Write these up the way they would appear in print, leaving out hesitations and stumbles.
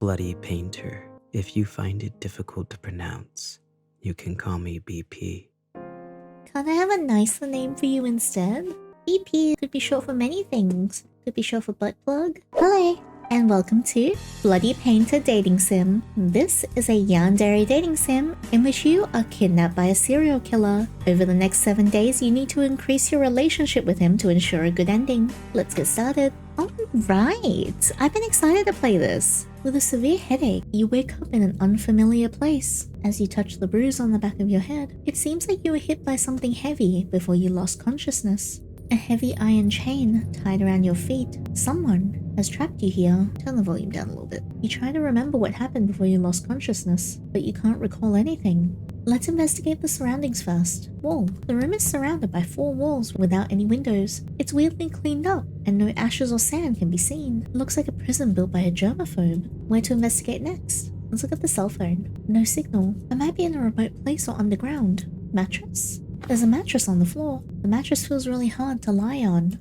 Bloody Painter. If you find it difficult to pronounce, you can call me BP. Can't I have a nicer name for you instead? BP could be short for many things. Could be short for butt plug. Hello, and welcome to Bloody Painter Dating Sim. This is a yandere dating sim in which you are kidnapped by a serial killer. Over the next 7 days, you need to increase your relationship with him to ensure a good ending. Let's get started. Alright, I've been excited to play this. With a severe headache, you wake up in an unfamiliar place. As you touch the bruise on the back of your head, it seems like you were hit by something heavy before you lost consciousness. A heavy iron chain tied around your feet. Someone has trapped you here. Turn the volume down a little bit. You try to remember what happened before you lost consciousness, but you can't recall anything. Let's investigate the surroundings first. Wall. The room is surrounded by 4 walls without any windows. It's weirdly cleaned up, and no ashes or sand can be seen. It looks like a prison built by a germaphobe. Where to investigate next? Let's look at the cell phone. No signal. It might be in a remote place or underground. Mattress? There's a mattress on the floor. The mattress feels really hard to lie on.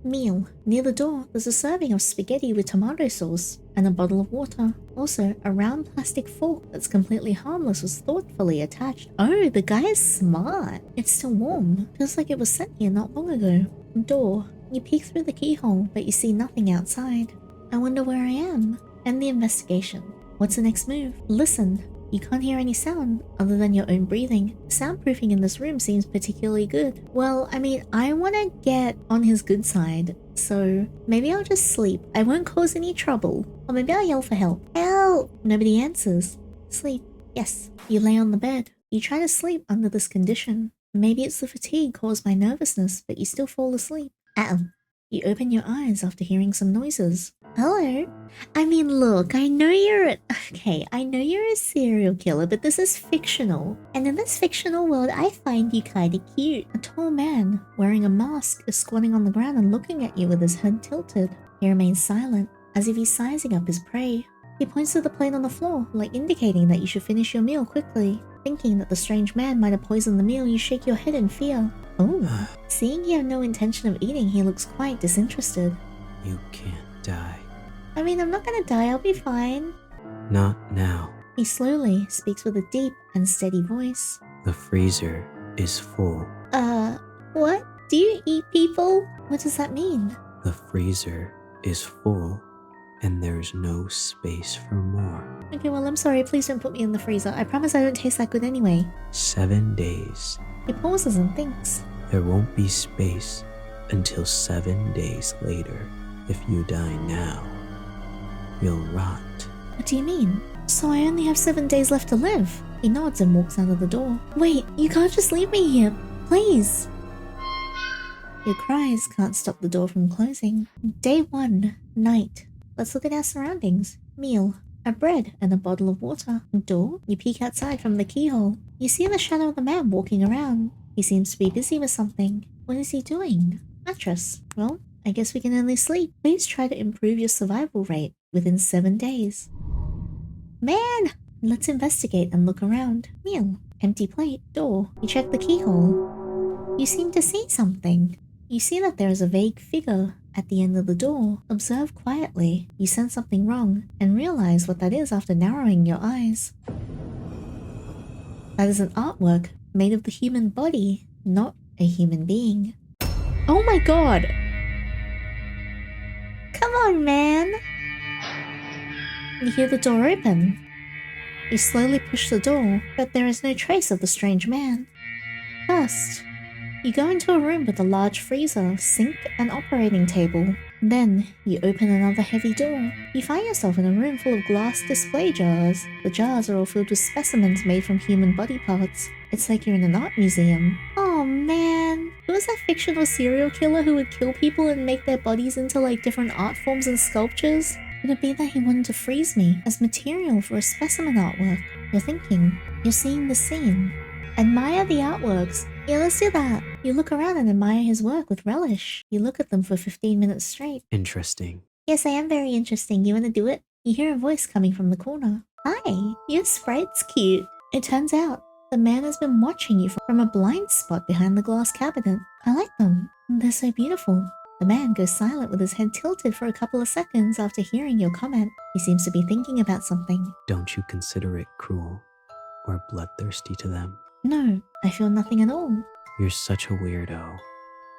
Meal. Near the door, there's a serving of spaghetti with tomato sauce and a bottle of water. Also, a round plastic fork that's completely harmless was thoughtfully attached. Oh, the guy is smart. It's still warm. Feels like it was sent here not long ago. Door. You peek through the keyhole, but you see nothing outside. I wonder where I am. End the investigation. What's the next move? Listen. You can't hear any sound other than your own breathing. Soundproofing in this room seems particularly good. Well, I mean, I want to get on his good side, so maybe I'll just sleep. I won't cause any trouble. Or maybe I'll yell for help. Help! Nobody answers. Sleep. Yes. You lay on the bed. You try to sleep under this condition. Maybe it's the fatigue caused by nervousness, but you still fall asleep. You open your eyes after hearing some noises. Hello? I mean, look, I know you're a serial killer, but this is fictional. And in this fictional world, I find you kinda cute. A tall man, wearing a mask, is squatting on the ground and looking at you with his head tilted. He remains silent, as if he's sizing up his prey. He points to the plate on the floor, like indicating that you should finish your meal quickly. Thinking that the strange man might have poisoned the meal, you shake your head in fear. Oh, seeing you have no intention of eating, he looks quite disinterested. You can't die. I mean, I'm not gonna die, I'll be fine. Not now. He slowly speaks with a deep and steady voice. The freezer is full. What? Do you eat people? What does that mean? The freezer is full, and there's no space for more. Okay, well, I'm sorry, please don't put me in the freezer. I promise I don't taste that good anyway. 7 days. He pauses and thinks. There won't be space until 7 days later. If you die now, you'll rot. What do you mean? So I only have 7 days left to live? He nods and walks out of the door. Wait, you can't just leave me here. Please. Your cries can't stop the door from closing. Day 1. Night. Let's look at our surroundings. Meal. A bread and a bottle of water. Door. You peek outside from the keyhole. You see the shadow of the man walking around. He seems to be busy with something. What is he doing? Mattress. Well, I guess we can only sleep. Please try to improve your survival rate within 7 days. Man! Let's investigate and look around. Meal. Empty plate. Door. You check the keyhole. You seem to see something. You see that there is a vague figure at the end of the door. Observe quietly. You sense something wrong and realize what that is after narrowing your eyes. That is an artwork made of the human body, not a human being. Oh my god! Come on, man! You hear the door open. You slowly push the door, but there is no trace of the strange man. First, you go into a room with a large freezer, sink, and operating table. Then, you open another heavy door. You find yourself in a room full of glass display jars. The jars are all filled with specimens made from human body parts. It's like you're in an art museum. Oh man, who was that fictional serial killer who would kill people and make their bodies into like different art forms and sculptures? Could it be that he wanted to freeze me as material for a specimen artwork? You're thinking. You're seeing the scene. Admire the artworks. Yeah, let's do that. You look around and admire his work with relish. You look at them for 15 minutes straight. Interesting. Yes, I am very interesting. You wanna do it? You hear a voice coming from the corner. Hi, your sprite's cute. It turns out, the man has been watching you from a blind spot behind the glass cabinet. I like them. They're so beautiful. The man goes silent with his head tilted for a couple of seconds after hearing your comment. He seems to be thinking about something. Don't you consider it cruel or bloodthirsty to them? No, I feel nothing at all. You're such a weirdo.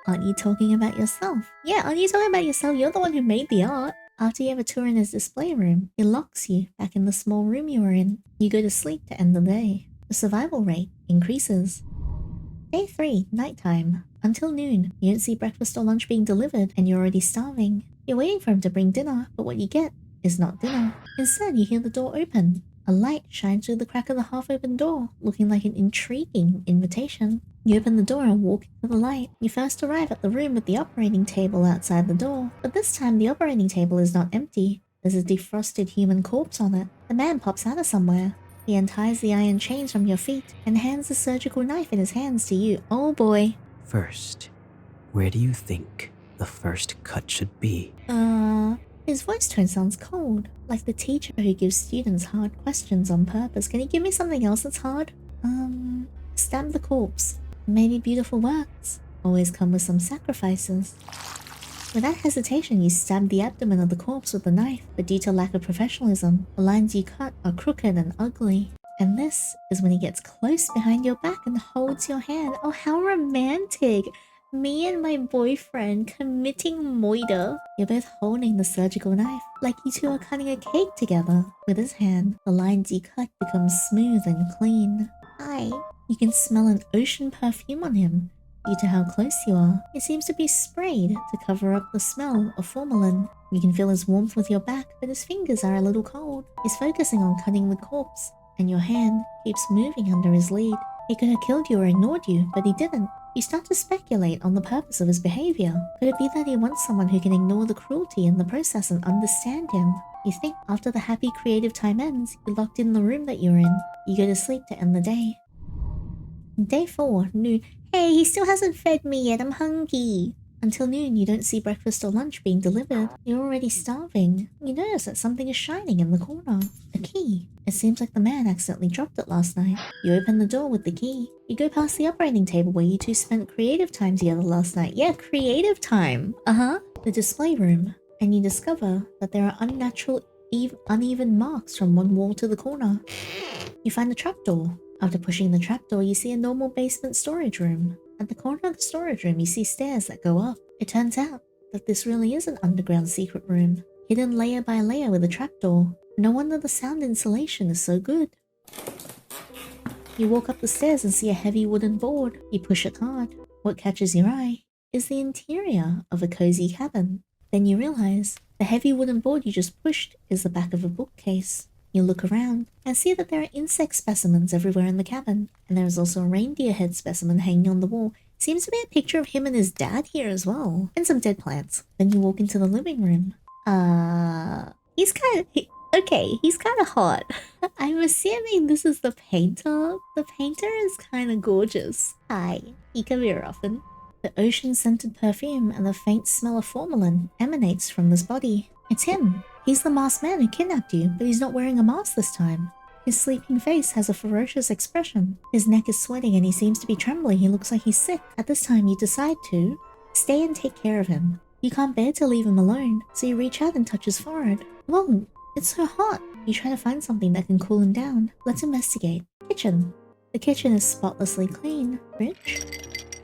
Aren't you talking about yourself? Yeah, aren't you talking about yourself? You're the one who made the art. After you have a tour in his display room, he locks you back in the small room you were in. You go to sleep to end the day. The survival rate increases. Day 3, nighttime. Until noon, you don't see breakfast or lunch being delivered and you're already starving. You're waiting for him to bring dinner, but what you get is not dinner. Instead, you hear the door open. A light shines through the crack of the half-open door, looking like an intriguing invitation. You open the door and walk into the light. You first arrive at the room with the operating table outside the door, but this time the operating table is not empty. There's a defrosted human corpse on it. The man pops out of somewhere. He unties the iron chains from your feet and hands the surgical knife in his hands to you. Oh boy. First, where do you think the first cut should be? His voice tone sounds cold, like the teacher who gives students hard questions on purpose. Can you give me something else that's hard? Stab the corpse. Many beautiful works always come with some sacrifices. Without hesitation, you stab the abdomen of the corpse with the knife, but due to lack of professionalism, the lines you cut are crooked and ugly. And this is when he gets close behind your back and holds your hand. Oh, how romantic! Me and my boyfriend committing murder. You're both holding the surgical knife, like you two are cutting a cake together. With his hand, the lines you cut become smooth and clean. Hi. You can smell an ocean perfume on him. Due to how close you are, it seems to be sprayed to cover up the smell of formalin. You can feel his warmth with your back, but his fingers are a little cold. He's focusing on cutting the corpse, and your hand keeps moving under his lead. He could have killed you or ignored you, but he didn't. You start to speculate on the purpose of his behavior. Could it be that he wants someone who can ignore the cruelty in the process and understand him? You think after the happy creative time ends, you're locked in the room that you're in. You go to sleep to end the day. Day 4, noon. Hey, he still hasn't fed me yet, I'm hungry. Until noon, you don't see breakfast or lunch being delivered. You're already starving. You notice that something is shining in the corner. A key. It seems like the man accidentally dropped it last night. You open the door with the key. You go past the operating table where you two spent creative time together last night. Yeah, creative time. The display room. And you discover that there are unnatural, uneven marks from one wall to the corner. You find the trapdoor. After pushing the trapdoor, you see a normal basement storage room. At the corner of the storage room, you see stairs that go up. It turns out that this really is an underground secret room, hidden layer by layer with a trapdoor. No wonder the sound insulation is so good. You walk up the stairs and see a heavy wooden board. You push it hard. What catches your eye is the interior of a cozy cabin. Then you realize the heavy wooden board you just pushed is the back of a bookcase. You look around and see that there are insect specimens everywhere in the cabin, and there is also a reindeer head specimen hanging on the wall. Seems to be a picture of him and his dad here as well, and some dead plants. Then you walk into the living room. He's kind of hot. I'm assuming this is the painter. The painter is kind of gorgeous. Hi, he come here often. The ocean-scented perfume and the faint smell of formalin emanates from this body. It's him. He's the masked man who kidnapped you, but he's not wearing a mask this time. His sleeping face has a ferocious expression. His neck is sweating and he seems to be trembling. He looks like he's sick. At this time, you decide to stay and take care of him. You can't bear to leave him alone, so you reach out and touch his forehead. Whoa, it's so hot. You try to find something that can cool him down. Let's investigate. Kitchen. The kitchen is spotlessly clean. Fridge.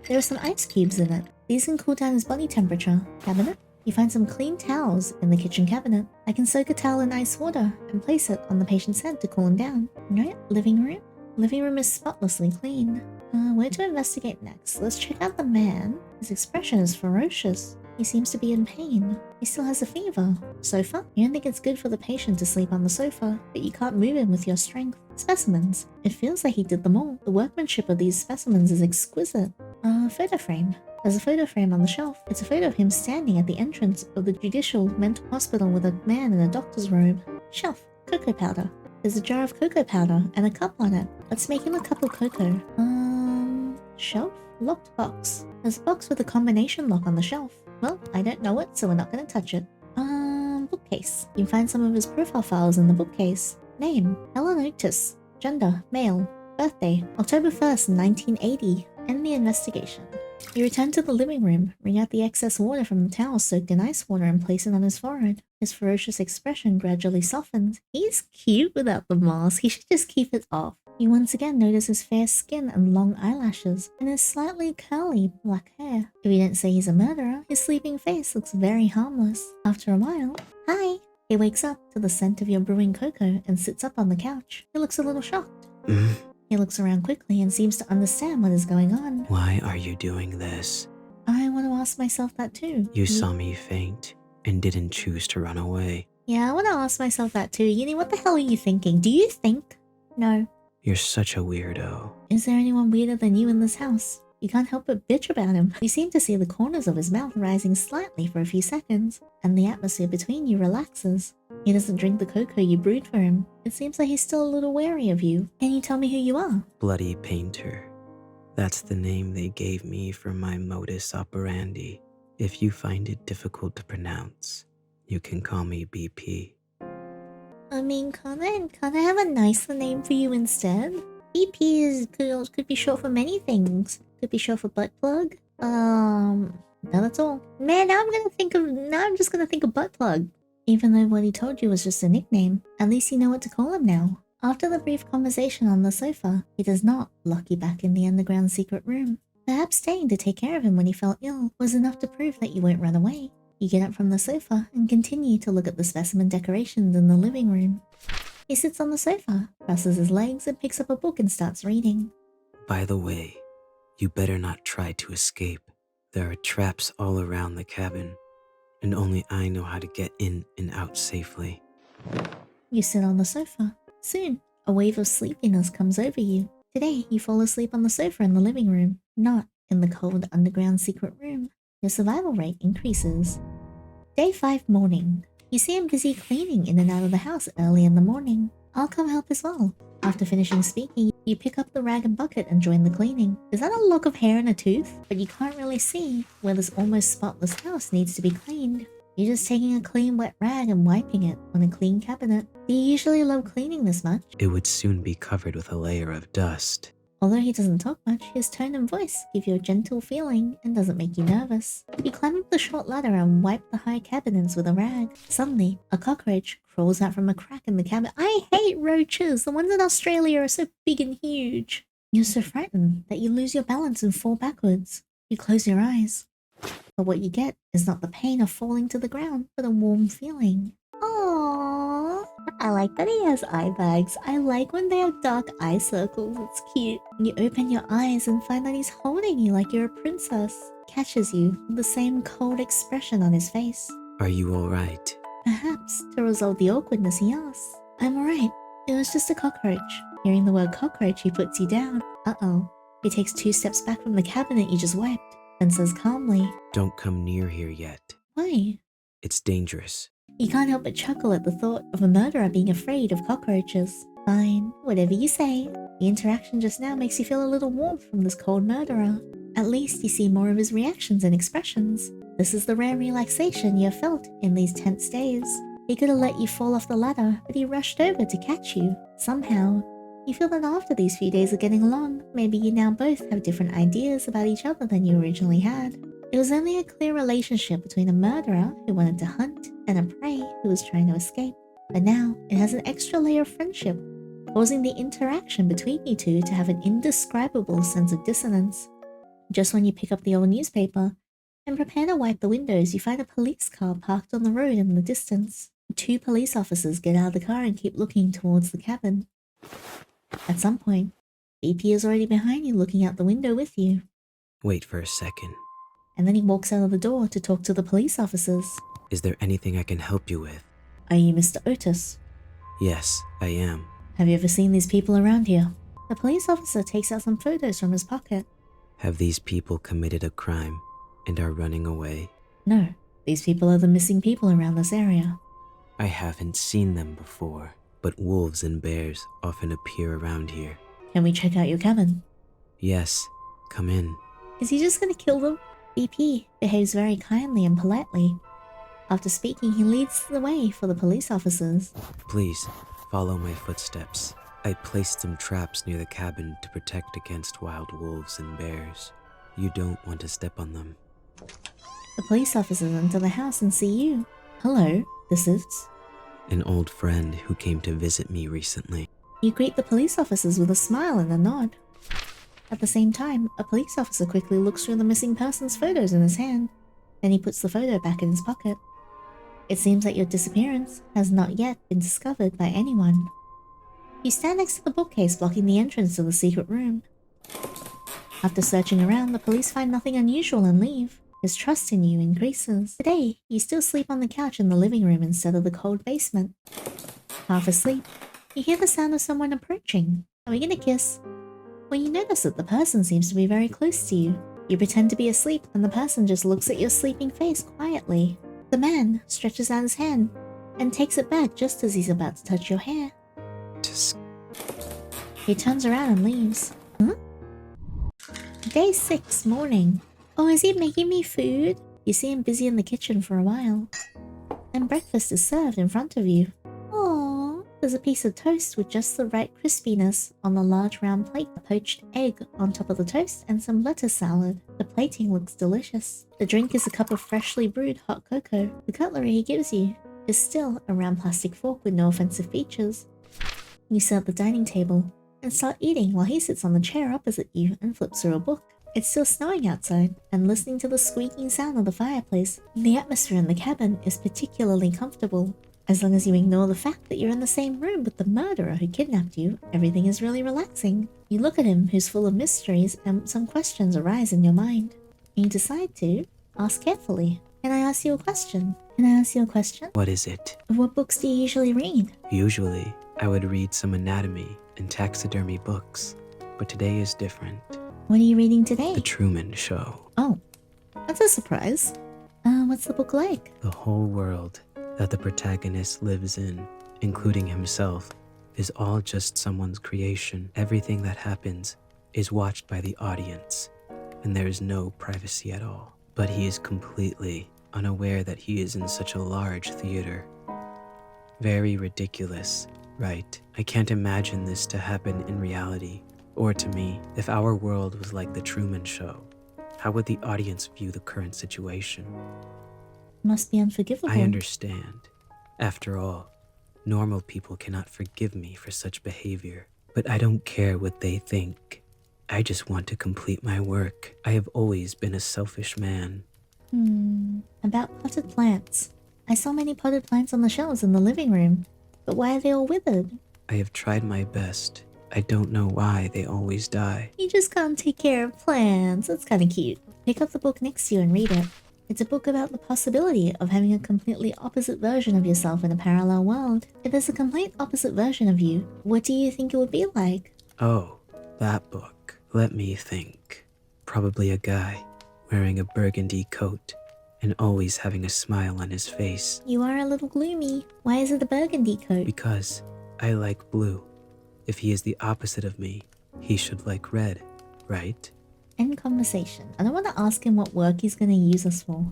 There are some ice cubes in it. These can cool down his body temperature. Cabinet. You find some clean towels in the kitchen cabinet. I can soak a towel in ice water and place it on the patient's head to cool him down. Right, living room? Living room is spotlessly clean. Where to investigate next? Let's check out the man. His expression is ferocious. He seems to be in pain. He still has a fever. Sofa? You don't think it's good for the patient to sleep on the sofa, but you can't move him with your strength. Specimens. It feels like he did them all. The workmanship of these specimens is exquisite. Photo frame. There's a photo frame on the shelf. It's a photo of him standing at the entrance of the judicial mental hospital with a man in a doctor's robe. Shelf. Cocoa powder. There's a jar of cocoa powder and a cup on it. Let's make him a cup of cocoa. Shelf? Locked box. There's a box with a combination lock on the shelf. Well, I don't know it, so we're not going to touch it. Bookcase. You can find some of his profile files in the bookcase. Name. Helloyinny. Gender. Male. Birthday. October 1st, 1980. End the investigation. You return to the living room, wring out the excess water from the towel soaked in ice water and place it on his forehead. His ferocious expression gradually softens. He's cute without the mask. He should just keep it off. You once again notice his fair skin and long eyelashes, and his slightly curly black hair. If you didn't say he's a murderer, his sleeping face looks very harmless. After a while, hi! He wakes up to the scent of your brewing cocoa and sits up on the couch. He looks a little shocked. He looks around quickly and seems to understand what is going on. Why are you doing this? I want to ask myself that too. You saw me faint and didn't choose to run away. Yeah, I want to ask myself that too. Yinny, what the hell are you thinking? Do you think? No. You're such a weirdo. Is there anyone weirder than you in this house? You can't help but bitch about him. You seem to see the corners of his mouth rising slightly for a few seconds, and the atmosphere between you relaxes. He doesn't drink the cocoa you brewed for him. It seems like he's still a little wary of you. Can you tell me who you are? Bloody Painter. That's the name they gave me for my modus operandi. If you find it difficult to pronounce, you can call me BP. I mean, can't I have a nicer name for you instead? BP could be short for many things. Could be short for butt plug. No, that's all. Man, now I'm just gonna think of butt plug. Even though what he told you was just a nickname, at least you know what to call him now. After the brief conversation on the sofa, he does not lock you back in the underground secret room. Perhaps staying to take care of him when he fell ill was enough to prove that you won't run away. You get up from the sofa and continue to look at the specimen decorations in the living room. He sits on the sofa, crosses his legs, and picks up a book and starts reading. By the way, you better not try to escape. There are traps all around the cabin, and only I know how to get in and out safely. You sit on the sofa. Soon, a wave of sleepiness comes over you. Today, you fall asleep on the sofa in the living room, not in the cold underground secret room. Your survival rate increases. Day 5 morning. You see him busy cleaning in and out of the house early in the morning. I'll come help as well. After finishing speaking, you pick up the rag and bucket and join the cleaning. Is that a lock of hair and a tooth? But you can't really see where this almost spotless house needs to be cleaned. You're just taking a clean wet rag and wiping it on a clean cabinet. Do you usually love cleaning this much? It would soon be covered with a layer of dust. Although he doesn't talk much, his tone and voice give you a gentle feeling and doesn't make you nervous. You climb up the short ladder and wipe the high cabinets with a rag. Suddenly, a cockroach crawls out from a crack in the cabinet. I hate roaches! The ones in Australia are so big and huge. You're so frightened that you lose your balance and fall backwards. You close your eyes. But what you get is not the pain of falling to the ground, but a warm feeling. Aww. I like that he has eye bags. I like when they have dark eye circles. It's cute. You open your eyes and find that he's holding you like you're a princess. Catches you with the same cold expression on his face. Are you alright? Perhaps, to resolve the awkwardness, he asks. I'm alright. It was just a cockroach. Hearing the word cockroach, he puts you down. Uh-oh. He takes 2 steps back from the cabinet you just wiped, then says calmly, Don't come near here yet. Why? It's dangerous. You can't help but chuckle at the thought of a murderer being afraid of cockroaches. Fine, whatever you say. The interaction just now makes you feel a little warmth from this cold murderer. At least you see more of his reactions and expressions. This is the rare relaxation you have felt in these tense days. He could have let you fall off the ladder, but he rushed over to catch you. Somehow, you feel that after these few days of getting along, maybe you now both have different ideas about each other than you originally had. It was only a clear relationship between a murderer who wanted to hunt and a prey who was trying to escape. But now, it has an extra layer of friendship, causing the interaction between you two to have an indescribable sense of dissonance. Just when you pick up the old newspaper and prepare to wipe the windows, you find a police car parked on the road in the distance. 2 police officers get out of the car and keep looking towards the cabin. At some point, BP is already behind you looking out the window with you. Wait for a second. And then he walks out of the door to talk to the police officers. Is there anything I can help you with? Are you Mr. Otis? Yes, I am. Have you ever seen these people around here? The police officer takes out some photos from his pocket. Have these people committed a crime and are running away? No, these people are the missing people around this area. I haven't seen them before, but wolves and bears often appear around here. Can we check out your cabin? Yes, come in. Is he just gonna kill them? BP behaves very kindly and politely. After speaking, he leads the way for the police officers. Please, follow my footsteps. I placed some traps near the cabin to protect against wild wolves and bears. You don't want to step on them. The police officers enter the house and see you. Hello, this is... An old friend who came to visit me recently. You greet the police officers with a smile and a nod. At the same time, a police officer quickly looks through the missing person's photos in his hand. Then he puts the photo back in his pocket. It seems that your disappearance has not yet been discovered by anyone. You stand next to the bookcase blocking the entrance to the secret room. After searching around, the police find nothing unusual and leave. His trust in you increases. Today, you still sleep on the couch in the living room instead of the cold basement. Half asleep, you hear the sound of someone approaching. Are we gonna kiss? Well, you notice that the person seems to be very close to you. You pretend to be asleep and the person just looks at your sleeping face quietly. The man stretches out his hand and takes it back just as he's about to touch your hair. He turns around and leaves. Day 6, morning. Oh, is he making me food? You see him busy in the kitchen for a while. Then breakfast is served in front of you. Aww. There's a piece of toast with just the right crispiness on the large round plate, a poached egg on top of the toast, and some lettuce salad. The plating looks delicious. The drink is a cup of freshly brewed hot cocoa. The cutlery he gives you is still a round plastic fork with no offensive features. You sit at the dining table and start eating while he sits on the chair opposite you and flips through a book. It's still snowing outside, and listening to the squeaking sound of the fireplace, the atmosphere in the cabin is particularly comfortable. As long as you ignore the fact that you're in the same room with the murderer who kidnapped you, everything is really relaxing. You look at him, who's full of mysteries, and some questions arise in your mind. You decide to ask carefully. Can I ask you a question? Can I ask you a question? What is it? What books do you usually read? Usually, I would read some anatomy and taxidermy books, but today is different. What are you reading today? The Truman Show. Oh, that's a surprise. What's the book like? The whole world that the protagonist lives in, including himself, is all just someone's creation. Everything that happens is watched by the audience, and there is no privacy at all. But he is completely unaware that he is in such a large theater. Very ridiculous, right? I can't imagine this to happen in reality, or to me. If our world was like the Truman Show, how would the audience view the current situation? Must be unforgivable. I understand. After all, normal people cannot forgive me for such behavior. But I don't care what they think. I just want to complete my work. I have always been a selfish man. About potted plants. I saw many potted plants on the shelves in the living room, but why are they all withered? I have tried my best. I don't know why they always die. You just can't take care of plants. That's kind of cute. Pick up the book next to you and read it. It's a book about the possibility of having a completely opposite version of yourself in a parallel world. If there's a complete opposite version of you, what do you think it would be like? Oh, that book. Let me think. Probably a guy wearing a burgundy coat and always having a smile on his face. You are a little gloomy. Why is it a burgundy coat? Because I like blue. If he is the opposite of me, he should like red, right? End conversation. I don't want to ask him what work he's going to use us for.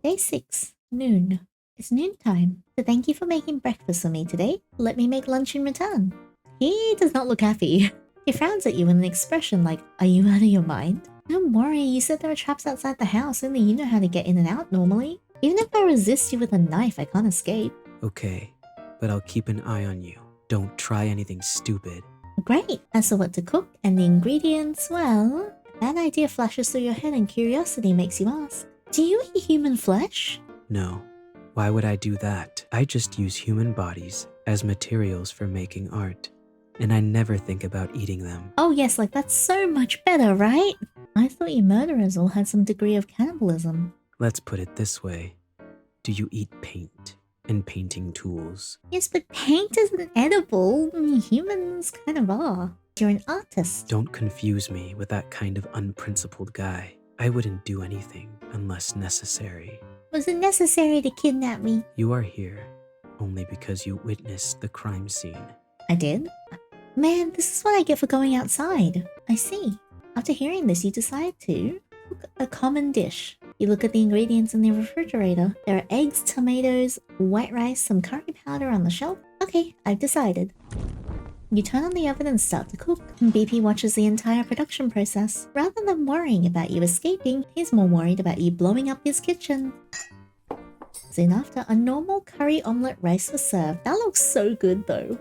Day 6, noon. It's noontime. So thank you for making breakfast for me today. Let me make lunch in return. He does not look happy. He frowns at you with an expression like, are you out of your mind? Don't worry, you said there are traps outside the house. Only you know how to get in and out normally. Even if I resist you with a knife, I can't escape. Okay, but I'll keep an eye on you. Don't try anything stupid. Great. As for what to cook and the ingredients, well, that idea flashes through your head and curiosity makes you ask. Do you eat human flesh? No. Why would I do that? I just use human bodies as materials for making art. And I never think about eating them. Oh yes, like that's so much better, right? I thought you murderers all had some degree of cannibalism. Let's put it this way. Do you eat paint and painting tools? Yes, but paint isn't edible. Humans kind of are. You're an artist. Don't confuse me with that kind of unprincipled guy. I wouldn't do anything unless necessary. Was it necessary to kidnap me? You are here only because you witnessed the crime scene. I did? Man, this is what I get for going outside. I see. After hearing this, you decide to cook a common dish. You look at the ingredients in the refrigerator. There are eggs, tomatoes, white rice, some curry powder on the shelf. Okay, I've decided. You turn on the oven and start to cook. BP watches the entire production process. Rather than worrying about you escaping, he's more worried about you blowing up his kitchen. Soon after, a normal curry omelette rice was served. That looks so good though.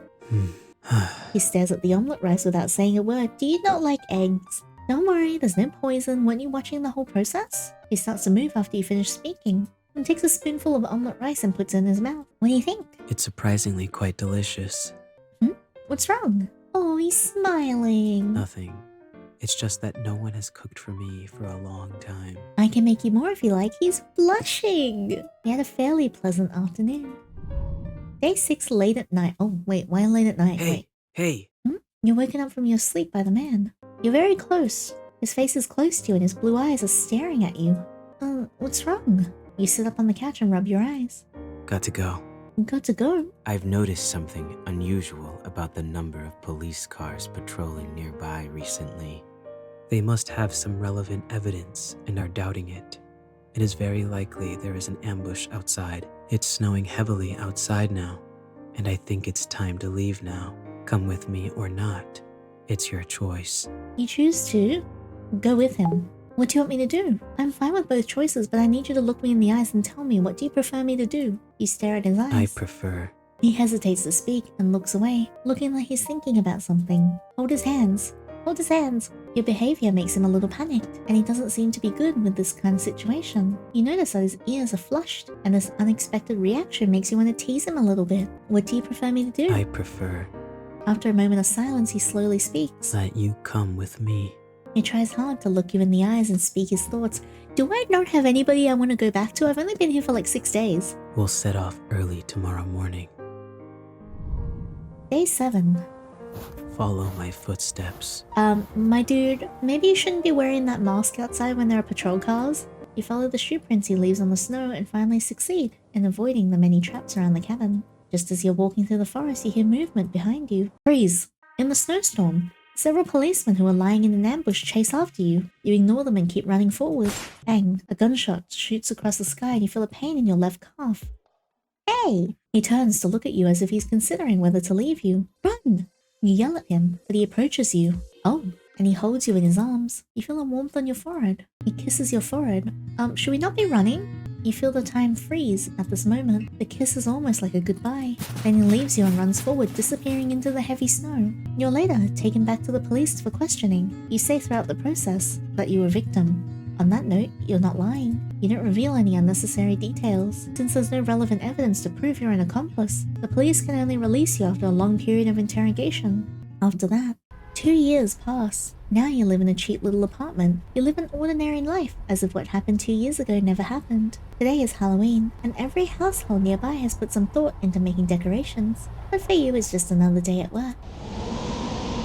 He stares at the omelette rice without saying a word. Do you not like eggs? Don't worry, there's no poison. Weren't you watching the whole process? He starts to move after you finish speaking and takes a spoonful of omelette rice and puts it in his mouth. What do you think? It's surprisingly quite delicious. What's wrong? Oh, he's smiling. Nothing. It's just that no one has cooked for me for a long time. I can make you more if you like. He's blushing. He had a fairly pleasant afternoon. Day 6 late at night. Oh, wait, why late at night? Hey! You're woken up from your sleep by the man. You're very close. His face is close to you and his blue eyes are staring at you. What's wrong? You sit up on the couch and rub your eyes. Got to go. Got to go? I've noticed something unusual about the number of police cars patrolling nearby recently. They must have some relevant evidence and are doubting it. It is very likely there is an ambush outside. It's snowing heavily outside now, and I think it's time to leave now. Come with me or not. It's your choice. You choose to go with him. What do you want me to do? I'm fine with both choices, but I need you to look me in the eyes and tell me, what do you prefer me to do? You stare at his eyes. I prefer... He hesitates to speak and looks away, looking like he's thinking about something. Hold his hands. Hold his hands. Your behavior makes him a little panicked, and he doesn't seem to be good with this kind of situation. You notice that his ears are flushed, and this unexpected reaction makes you want to tease him a little bit. What do you prefer me to do? I prefer... After a moment of silence, he slowly speaks. That you come with me. He tries hard to look you in the eyes and speak his thoughts. Do I not have anybody I want to go back to? I've only been here for like 6 days. We'll set off early tomorrow morning. Day 7. Follow my footsteps. My dude, maybe you shouldn't be wearing that mask outside when there are patrol cars. You follow the shoe prints he leaves on the snow and finally succeed in avoiding the many traps around the cabin. Just as you're walking through the forest, you hear movement behind you. Freeze! In the snowstorm, several policemen who are lying in an ambush chase after you. You ignore them and keep running forward. Bang! A gunshot shoots across the sky and you feel a pain in your left calf. Hey! He turns to look at you as if he's considering whether to leave you. Run! You yell at him, but he approaches you. Oh! And he holds you in his arms. You feel a warmth on your forehead. He kisses your forehead. Should we not be running? You feel the time freeze at this moment. The kiss is almost like a goodbye. Then he leaves you and runs forward, disappearing into the heavy snow. You're later taken back to the police for questioning. You say throughout the process that you were a victim. On that note, you're not lying. You don't reveal any unnecessary details. Since there's no relevant evidence to prove you're an accomplice, the police can only release you after a long period of interrogation. After that, 2 years pass. Now you live in a cheap little apartment. You live an ordinary life, as if what happened 2 years ago never happened. Today is Halloween, and every household nearby has put some thought into making decorations. But for you, it's just another day at work.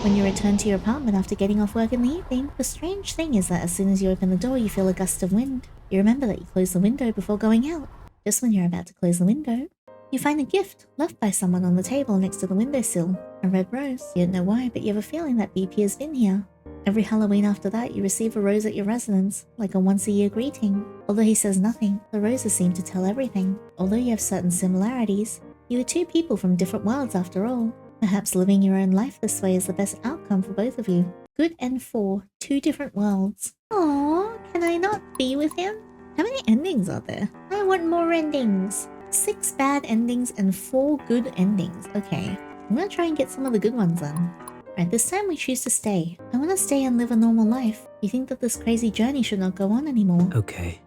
When you return to your apartment after getting off work in the evening, the strange thing is that as soon as you open the door, you feel a gust of wind. You remember that you closed the window before going out. Just when you're about to close the window, you find a gift left by someone on the table next to the windowsill. A red rose. You don't know why, but you have a feeling that BP has been here. Every Halloween after that, you receive a rose at your residence, like a once-a-year greeting. Although he says nothing, the roses seem to tell everything. Although you have certain similarities, you are two people from different worlds after all. Perhaps living your own life this way is the best outcome for both of you. Good and 4, 2 different worlds. Aww, can I not be with him? How many endings are there? I want more endings. 6 bad endings and 4 good endings. Okay, I'm gonna try and get some of the good ones then. Right, this time we choose to stay. I want to stay and live a normal life. You think that this crazy journey should not go on anymore. Okay,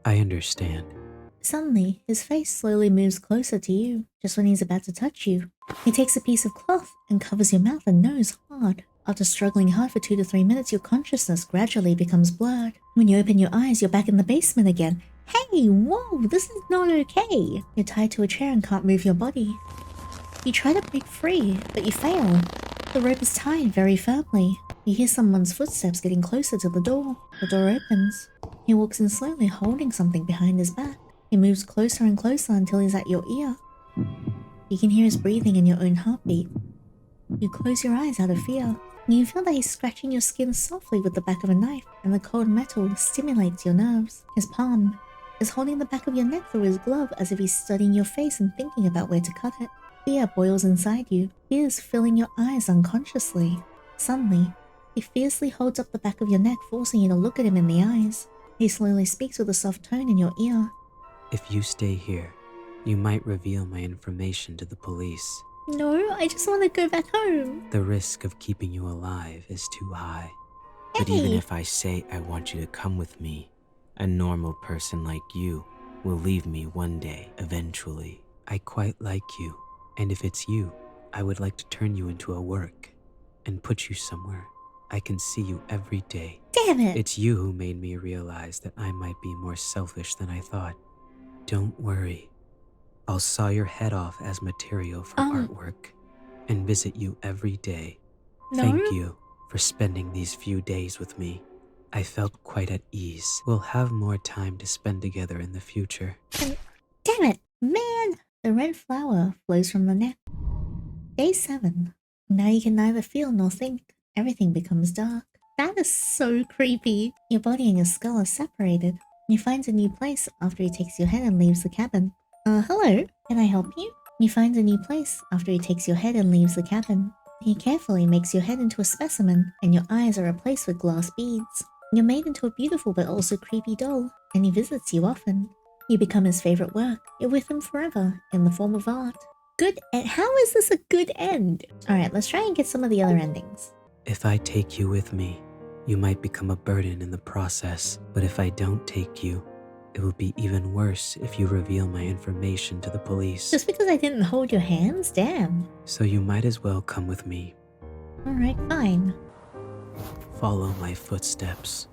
I understand. Suddenly, his face slowly moves closer to you, just when he's about to touch you. He takes a piece of cloth and covers your mouth and nose hard. After struggling hard for 2 to 3 minutes, your consciousness gradually becomes blurred. When you open your eyes, you're back in the basement again. Hey, whoa, this is not okay. You're tied to a chair and can't move your body. You try to break free, but you fail. The rope is tied very firmly. You hear someone's footsteps getting closer to the door. The door opens. He walks in slowly, holding something behind his back. He moves closer and closer until he's at your ear. You can hear his breathing and your own heartbeat. You close your eyes out of fear. And you feel that he's scratching your skin softly with the back of a knife, and the cold metal stimulates your nerves. His palm is holding the back of your neck through his glove as if he's studying your face and thinking about where to cut it. Fear boils inside you, tears filling your eyes unconsciously. Suddenly, he fiercely holds up the back of your neck, forcing you to look at him in the eyes. He slowly speaks with a soft tone in your ear. If you stay here, you might reveal my information to the police. No, I just want to go back home. The risk of keeping you alive is too high. But even Hey. if I say I want you to come with me, a normal person like you will leave me one day, eventually. I quite like you, and if it's you, I would like to turn you into a work and put you somewhere. I can see you every day. Damn it! It's you who made me realize that I might be more selfish than I thought. Don't worry. I'll saw your head off as material for artwork and visit you every day. No? Thank you for spending these few days with me. I felt quite at ease. We'll have more time to spend together in the future. Damn it! Man! The red flower flows from the neck. Day 7. Now you can neither feel nor think. Everything becomes dark. That is so creepy. Your body and your skull are separated. You find a new place after he takes your head and leaves the cabin. Hello? Can I help you? You find a new place after he takes your head and leaves the cabin. He carefully makes your head into a specimen, and your eyes are replaced with glass beads. You're made into a beautiful but also creepy doll, and he visits you often. You become his favorite work. You're with him forever, in the form of art. Good end. How is this a good end? Alright, let's try and get some of the other endings. If I take you with me, you might become a burden in the process. But if I don't take you, it will be even worse if you reveal my information to the police. Just because I didn't hold your hands? Damn. So you might as well come with me. Alright, fine. Follow my footsteps.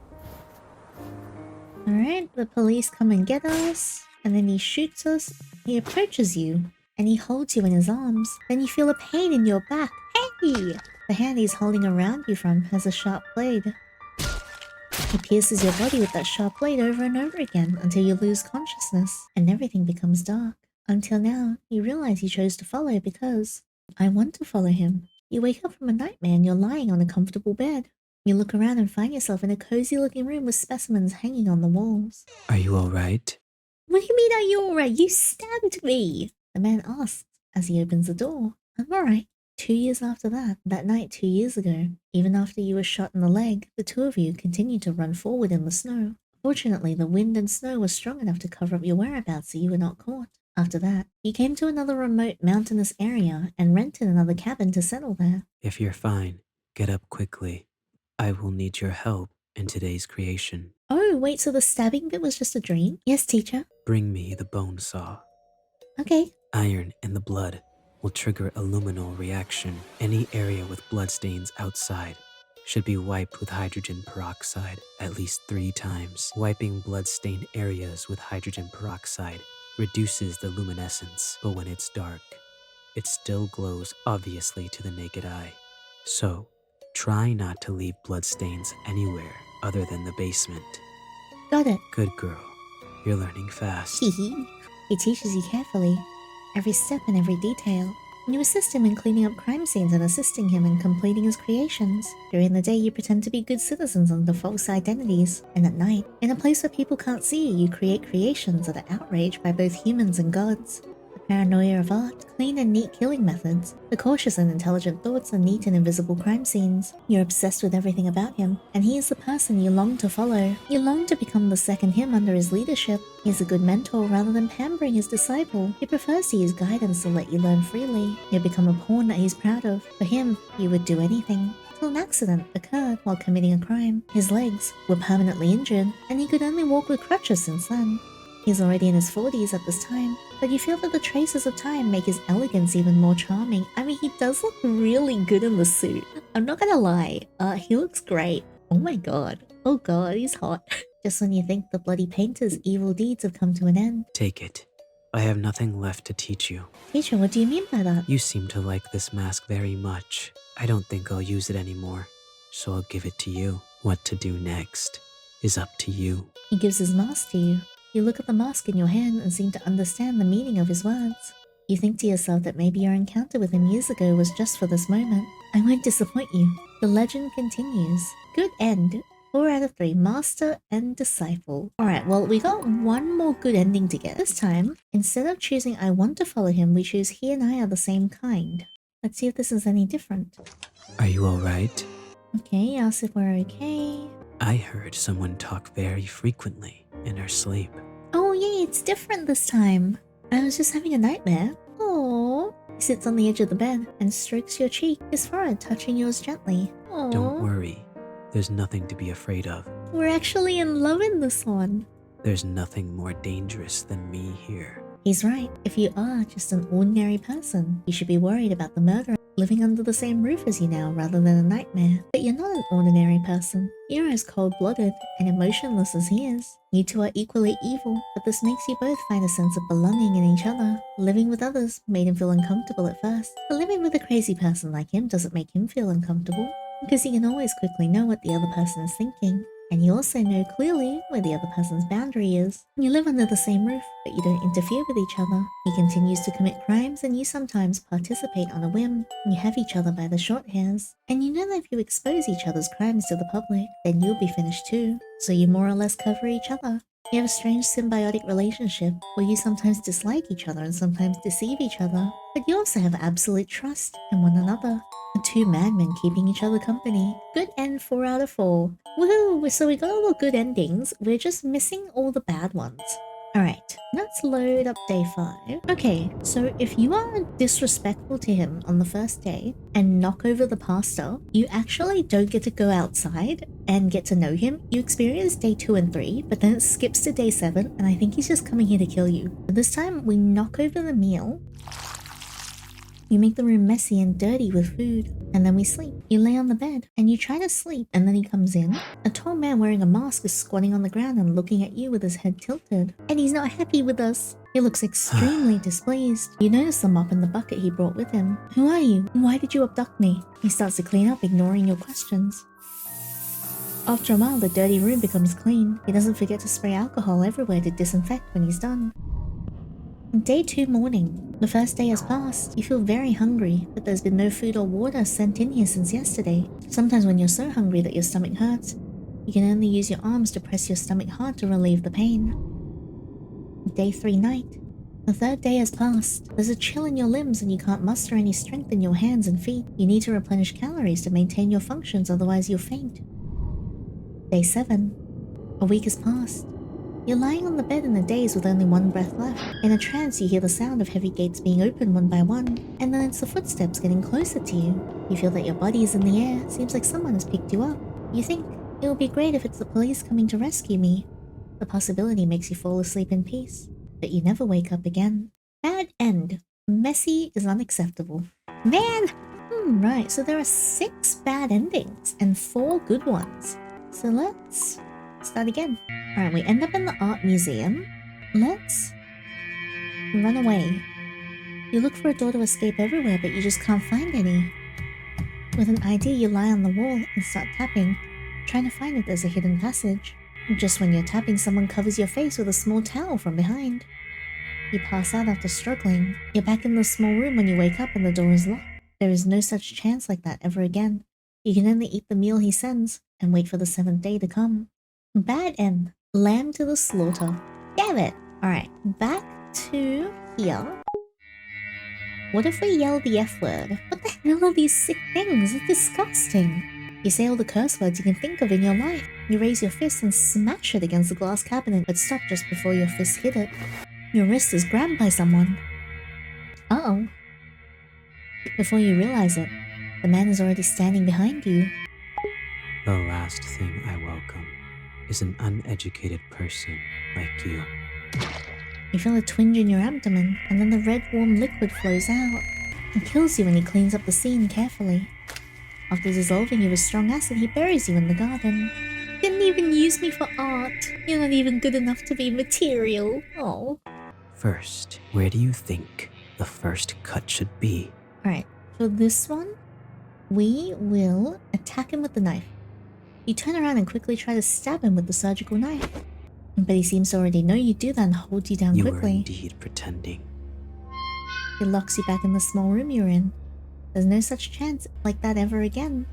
Alright, the police come and get us, and then he shoots us. He approaches you, and he holds you in his arms. Then you feel a pain in your back. Hey! The hand he's holding around you from has a sharp blade. He pierces your body with that sharp blade over and over again until you lose consciousness, and everything becomes dark. Until now, you realize you chose to follow because I want to follow him. You wake up from a nightmare and you're lying on a comfortable bed. You look around and find yourself in a cozy looking room with specimens hanging on the walls. Are you alright? What do you mean, are you alright? You stabbed me! The man asks as he opens the door. I'm alright. 2 years after that night 2 years ago, even after you were shot in the leg, the two of you continued to run forward in the snow. Fortunately, the wind and snow was strong enough to cover up your whereabouts so you were not caught. After that, you came to another remote mountainous area and rented another cabin to settle there. If you're fine, get up quickly. I will need your help in today's creation. Oh, wait, so the stabbing bit was just a dream? Yes, teacher. Bring me the bone saw. Okay. Iron in the blood will trigger a luminol reaction. Any area with bloodstains outside should be wiped with hydrogen peroxide at least 3 times. Wiping blood-stained areas with hydrogen peroxide reduces the luminescence, but when it's dark, it still glows obviously to the naked eye. So, try not to leave bloodstains anywhere other than the basement. Got it. Good girl. You're learning fast. He teaches you carefully, every step and every detail. You assist him in cleaning up crime scenes and assisting him in completing his creations. During the day, you pretend to be good citizens under false identities. And at night, in a place where people can't see you, you create creations that are outraged by both humans and gods. The paranoia of art, clean and neat killing methods, the cautious and intelligent thoughts and neat and invisible crime scenes. You're obsessed with everything about him, and he is the person you long to follow. You long to become the second him under his leadership. He's a good mentor rather than pampering his disciple. He prefers to use guidance to let you learn freely. You become a pawn that he's proud of. For him, you would do anything. Till an accident occurred while committing a crime. His legs were permanently injured, and he could only walk with crutches since then. He's already in his 40s at this time, but you feel that the traces of time make his elegance even more charming. I mean, he does look really good in the suit. I'm not gonna lie, he looks great. Oh my god. Oh god, he's hot. Just when you think the bloody painter's evil deeds have come to an end. Take it. I have nothing left to teach you. Teacher, what do you mean by that? You seem to like this mask very much. I don't think I'll use it anymore, so I'll give it to you. What to do next is up to you. He gives his mask to you. You look at the mask in your hand and seem to understand the meaning of his words. You think to yourself that maybe your encounter with him years ago was just for this moment. I won't disappoint you. The legend continues. Good end. 4 out of 3, Master and Disciple. Alright, well, we got one more good ending to get. This time, instead of choosing I want to follow him, we choose he and I are the same kind. Let's see if this is any different. Are you alright? Okay, ask if we're okay. I heard someone talk very frequently in her sleep. Oh yay, it's different this time. I was just having a nightmare. Aww. He sits on the edge of the bed and strokes your cheek, his forehead touching yours gently. Aww. Don't worry. There's nothing to be afraid of. We're actually in love in this one. There's nothing more dangerous than me here. He's right. If you are just an ordinary person, you should be worried about the murderer living under the same roof as you now rather than a nightmare. But you're not an ordinary person. You're as cold-blooded and emotionless as he is. You two are equally evil, but this makes you both find a sense of belonging in each other. Living with others made him feel uncomfortable at first, but living with a crazy person like him doesn't make him feel uncomfortable, because you can always quickly know what the other person is thinking. And you also know clearly where the other person's boundary is. You live under the same roof, but you don't interfere with each other. He continues to commit crimes and you sometimes participate on a whim. You have each other by the short hairs. And you know that if you expose each other's crimes to the public, then you'll be finished too. So you more or less cover each other. You have a strange symbiotic relationship where you sometimes dislike each other and sometimes deceive each other. But you also have absolute trust in one another. The two madmen keeping each other company. Good end, 4 out of 4. Woohoo! So we got all the good endings, we're just missing all the bad ones. Alright, let's load up day 5. Okay, so if you are disrespectful to him on the first day and knock over the pastor, you actually don't get to go outside and get to know him. You experience day 2 and 3, but then it skips to day 7, and I think he's just coming here to kill you. But this time, we knock over the meal. You make the room messy and dirty with food, and then we sleep. You lay on the bed, and you try to sleep, and then he comes in. A tall man wearing a mask is squatting on the ground and looking at you with his head tilted. And he's not happy with us. He looks extremely displeased. You notice the mop and the bucket he brought with him. Who are you? Why did you abduct me? He starts to clean up, ignoring your questions. After a while, the dirty room becomes clean. He doesn't forget to spray alcohol everywhere to disinfect when he's done. Day 2 morning. The first day has passed. You feel very hungry, but there's been no food or water sent in here since yesterday. Sometimes when you're so hungry that your stomach hurts, you can only use your arms to press your stomach hard to relieve the pain. Day 3 night. The third day has passed. There's a chill in your limbs and you can't muster any strength in your hands and feet. You need to replenish calories to maintain your functions, otherwise you'll faint. Day 7. A week has passed. You're lying on the bed in a daze with only one breath left. In a trance, you hear the sound of heavy gates being opened one by one, and then it's the footsteps getting closer to you. You feel that your body is in the air. Seems like someone has picked you up. You think, it would be great if it's the police coming to rescue me. The possibility makes you fall asleep in peace, but you never wake up again. Bad end. Messy is unacceptable. Man! Right, so there are 6 bad endings and 4 good ones. So let's start again. Alright, we end up in the art museum. Let's run away. You look for a door to escape everywhere, but you just can't find any. With an idea, you lie on the wall and start tapping, trying to find if there's a hidden passage. Just when you're tapping, someone covers your face with a small towel from behind. You pass out after struggling. You're back in the small room when you wake up and the door is locked. There is no such chance like that ever again. You can only eat the meal he sends and wait for the 7th day to come. Bad end. Lamb to the slaughter. Damn it! Alright, back to here. What if we yell the F word? What the hell are these sick things? It's disgusting. You say all the curse words you can think of in your life. You raise your fist and smash it against the glass cabinet, but stop just before your fist hit it. Your wrist is grabbed by someone. Uh-oh. Before you realize it, the man is already standing behind you. The last thing I welcome is an uneducated person like you. You feel a twinge in your abdomen, and then the red warm liquid flows out and kills you when he cleans up the scene carefully. After dissolving you with strong acid, he buries you in the garden. Didn't even use me for art. You're not even good enough to be material. Oh. First, where do you think the first cut should be? Alright, for this one, we will attack him with the knife. You turn around and quickly try to stab him with the surgical knife. But he seems to already know you do that and holds you down quickly. You are indeed pretending. He locks you back in the small room you're in. There's no such chance like that ever again.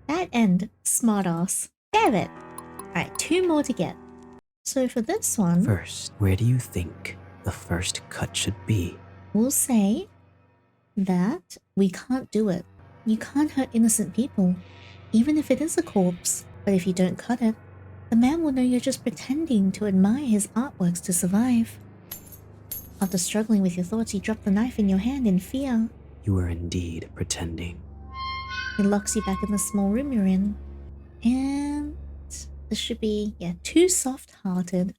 Bad end. Smartass. Damn it! Alright, 2 more to get. So for this one, First, where do you think the first cut should be? we'll say that we can't do it. You can't hurt innocent people, even if it is a corpse. But if you don't cut it, the man will know you're just pretending to admire his artworks to survive. After struggling with your thoughts, you drop the knife in your hand in fear. You are indeed pretending. It locks you back in the small room you're in. And this should be, yeah, too soft-hearted.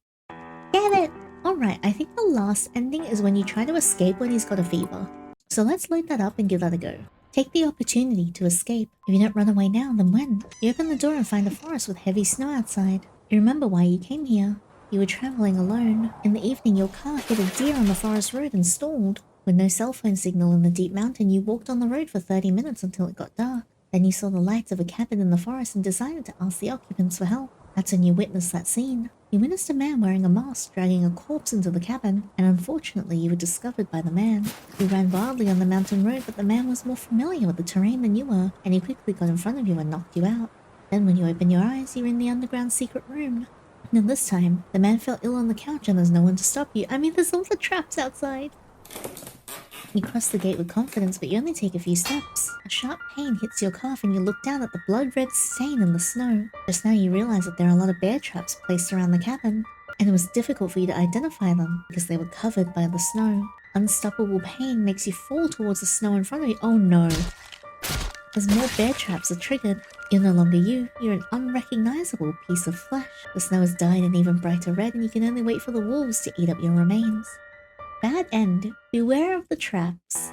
Get it! Alright, I think the last ending is when you try to escape when he's got a fever. So let's load that up and give that a go. Take the opportunity to escape. If you don't run away now, then when? You open the door and find a forest with heavy snow outside. You remember why you came here. You were traveling alone. In the evening, your car hit a deer on the forest road and stalled. With no cell phone signal in the deep mountain, you walked on the road for 30 minutes until it got dark. Then you saw the lights of a cabin in the forest and decided to ask the occupants for help. That's when you witnessed that scene. You witnessed a man wearing a mask dragging a corpse into the cabin, and unfortunately you were discovered by the man. You ran wildly on the mountain road, but the man was more familiar with the terrain than you were, and he quickly got in front of you and knocked you out. Then when you opened your eyes, you were in the underground secret room. And this time, the man fell ill on the couch and there's no one to stop you. I mean, there's all the traps outside. You cross the gate with confidence, but you only take a few steps. A sharp pain hits your calf and you look down at the blood-red stain in the snow. Just now you realize that there are a lot of bear traps placed around the cabin, and it was difficult for you to identify them because they were covered by the snow. Unstoppable pain makes you fall towards the snow in front of you. Oh no. As more bear traps are triggered, you're no longer you, you're an unrecognizable piece of flesh. The snow has dyed an even brighter red and you can only wait for the wolves to eat up your remains. Bad end. Beware of the traps.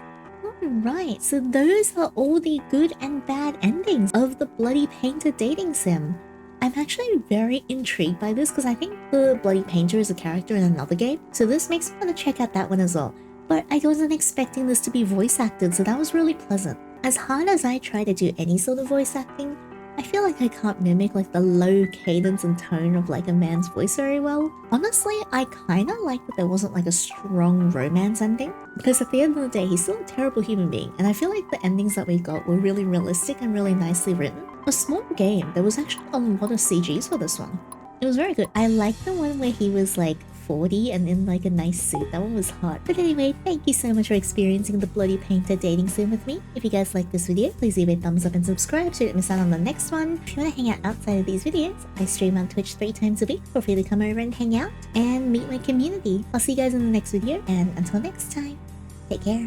Alright, so those are all the good and bad endings of the Bloody Painter dating sim. I'm actually very intrigued by this because I think the Bloody Painter is a character in another game, so this makes me want to check out that one as well. But I wasn't expecting this to be voice acted, so that was really pleasant. As hard as I try to do any sort of voice acting, I feel like I can't mimic like the low cadence and tone of like a man's voice very well. Honestly, I kind of like that there wasn't like a strong romance ending, because at the end of the day, he's still a terrible human being, and I feel like the endings that we got were really realistic and really nicely written. A small game, there was actually a lot of CGs for this one. It was very good. I like the one where he was like 40 and in like a nice suit. That one was hot. But anyway, thank you so much for experiencing the Bloody Painter dating sim with me. If you guys like this video, please leave a thumbs up and subscribe so you don't miss out on the next one. If you want to hang out outside of these videos, I stream on Twitch 3 times a week. Feel free to come over and hang out and meet my community. I'll see you guys in the next video, and until next time, take care.